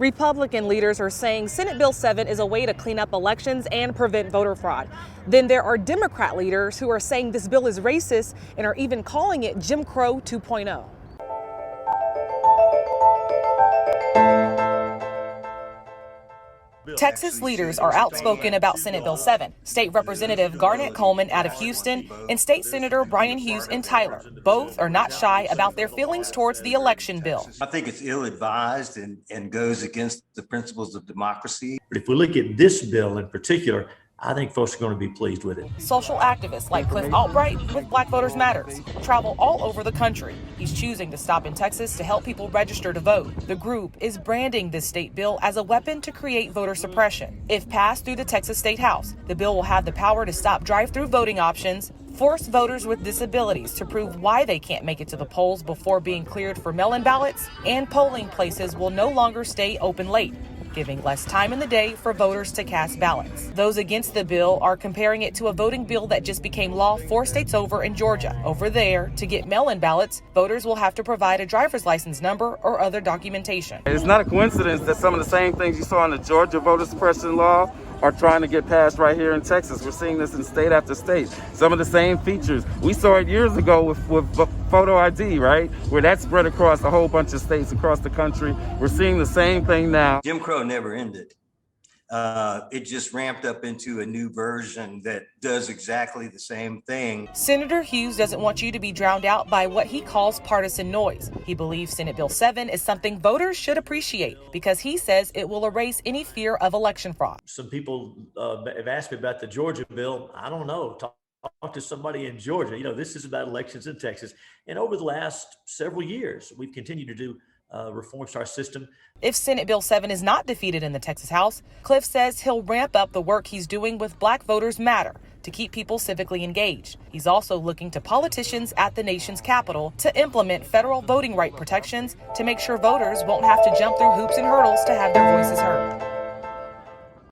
Republican leaders are saying Senate Bill 7 is a way to clean up elections and prevent voter fraud. Then there are Democrat leaders who are saying this bill is racist and are even calling it Jim Crow 2.0. Texas leaders are outspoken about Senate Bill 7. State Representative Garnett Coleman out of Houston and State Senator Brian Hughes in Tyler. Both are not shy about their feelings towards the election bill. I think it's ill-advised and goes against the principles of democracy. But if we look at this bill in particular, I think folks are going to be pleased with it. Social activists like Cliff Albright with Black Voters Matters travel all over the country. He's choosing to stop in Texas to help people register to vote. The group is branding this state bill as a weapon to create voter suppression. If passed through the Texas State House, the bill will have the power to stop drive-through voting options, force voters with disabilities to prove why they can't make it to the polls before being cleared for mail-in ballots, and polling places will no longer stay open late, giving less time in the day for voters to cast ballots. Those against the bill are comparing it to a voting bill that just became law 4 states over in Georgia. Over there, to get mail-in ballots, voters will have to provide a driver's license number or other documentation. It's not a coincidence that some of the same things you saw in the Georgia voter suppression law are trying to get passed right here in Texas. We're seeing this in state after state. Some of the same features. We saw it years ago with photo ID, right? Where that spread across a whole bunch of states across the country. We're seeing the same thing now. Jim Crow never ended. It just ramped up into a new version that does exactly the same thing. Senator Hughes doesn't want you to be drowned out by what he calls partisan noise. He believes Senate Bill 7 is something voters should appreciate because he says it will erase any fear of election fraud. Some people have asked me about the Georgia bill. I don't know. Talk to somebody in Georgia. You know, this is about elections in Texas. And over the last several years, we've continued to do reforms to our system. If Senate Bill 7 is not defeated in the Texas House, Cliff says he'll ramp up the work he's doing with Black Voters Matter to keep people civically engaged. He's also looking to politicians at the nation's capital to implement federal voting right protections to make sure voters won't have to jump through hoops and hurdles to have their voices heard.